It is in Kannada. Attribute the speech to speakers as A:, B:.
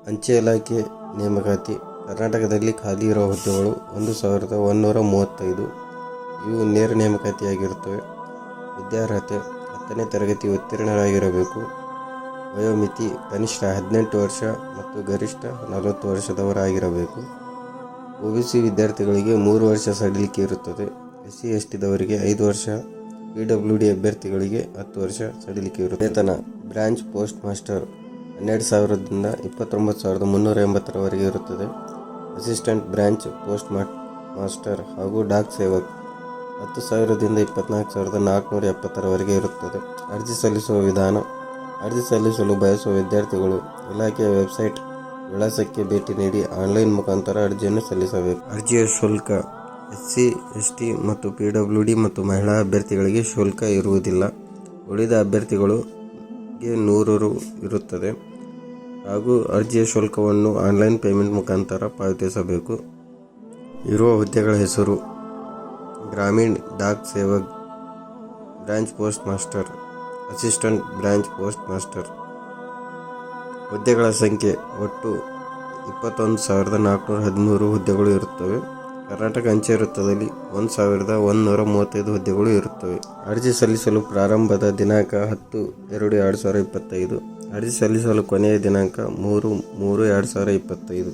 A: ಅಂಚೆ ಇಲಾಖೆ ನೇಮಕಾತಿ. ಕರ್ನಾಟಕದಲ್ಲಿ ಖಾಲಿ ಇರುವ ಹುದ್ದೆಗಳು 1135. ಇವು ನೇರ ನೇಮಕಾತಿಯಾಗಿರುತ್ತವೆ. ವಿದ್ಯಾರ್ಹತೆ 10ನೇ ತರಗತಿ ಉತ್ತೀರ್ಣರಾಗಿರಬೇಕು. ವಯೋಮಿತಿ ಕನಿಷ್ಠ 18 ವರ್ಷ ಮತ್ತು ಗರಿಷ್ಠ 40 ವರ್ಷದವರಾಗಿರಬೇಕು. OBC ವಿದ್ಯಾರ್ಥಿಗಳಿಗೆ 3 ವರ್ಷ ಸಡಿಲಿಕೆ ಇರುತ್ತದೆ. SC ST ದವರಿಗೆ 5 ವರ್ಷ, PWD ಅಭ್ಯರ್ಥಿಗಳಿಗೆ 10 ವರ್ಷ ಸಡಿಲಿಕೆ ಇರುತ್ತದೆ. ವೇತನ ಬ್ರಾಂಚ್ ಪೋಸ್ಟ್ ಮಾಸ್ಟರ್ 12,000ದಿಂದ 29,380ರವರೆಗೆ ಇರುತ್ತದೆ. ಅಸಿಸ್ಟೆಂಟ್ ಬ್ರಾಂಚ್ ಪೋಸ್ಟ್ ಮಾಸ್ಟರ್ ಹಾಗೂ ಡಾಕ್ ಸೇವಕ್ 10,000ದಿಂದ 24,470ರವರೆಗೆ ಇರುತ್ತದೆ. ಅರ್ಜಿ ಸಲ್ಲಿಸುವ ವಿಧಾನ. ಅರ್ಜಿ ಸಲ್ಲಿಸಲು ಬಯಸುವ ವಿದ್ಯಾರ್ಥಿಗಳು ಇಲಾಖೆಯ ವೆಬ್ಸೈಟ್ ವಿಳಾಸಕ್ಕೆ ಭೇಟಿ ನೀಡಿ ಆನ್ಲೈನ್ ಮುಖಾಂತರ ಅರ್ಜಿಯನ್ನು ಸಲ್ಲಿಸಬೇಕು. ಅರ್ಜಿಯ ಶುಲ್ಕ SC ST ಮತ್ತು PWD ಮತ್ತು ಮಹಿಳಾ ಅಭ್ಯರ್ಥಿಗಳಿಗೆ ಶುಲ್ಕ ಇರುವುದಿಲ್ಲ. ಉಳಿದ ಅಭ್ಯರ್ಥಿಗಳಿಗೆ 100 ರು ಇರುತ್ತದೆ ಹಾಗೂ ಅರ್ಜಿಯ ಶುಲ್ಕವನ್ನು ಆನ್ಲೈನ್ ಪೇಮೆಂಟ್ ಮುಖಾಂತರ ಪಾವತಿಸಬೇಕು. ಇರುವ ಹುದ್ದೆಗಳ ಹೆಸರು: Gramin Dak Sevak, branch post master, assistant branch post master. ಹುದ್ದೆಗಳ ಸಂಖ್ಯೆ: ಒಟ್ಟು 21,413 ಹುದ್ದೆಗಳು ಇರುತ್ತವೆ. ಕರ್ನಾಟಕ ಅಂಚೆ ವೃತ್ತದಲ್ಲಿ 1,135 ಹುದ್ದೆಗಳು ಇರುತ್ತವೆ. ಅರ್ಜಿ ಸಲ್ಲಿಸಲು ಪ್ರಾರಂಭದ ದಿನಾಂಕ 10/2/2025. ಅರ್ಜಿ ಸಲ್ಲಿಸಲು ಕೊನೆಯ ದಿನಾಂಕ 3/3/2025.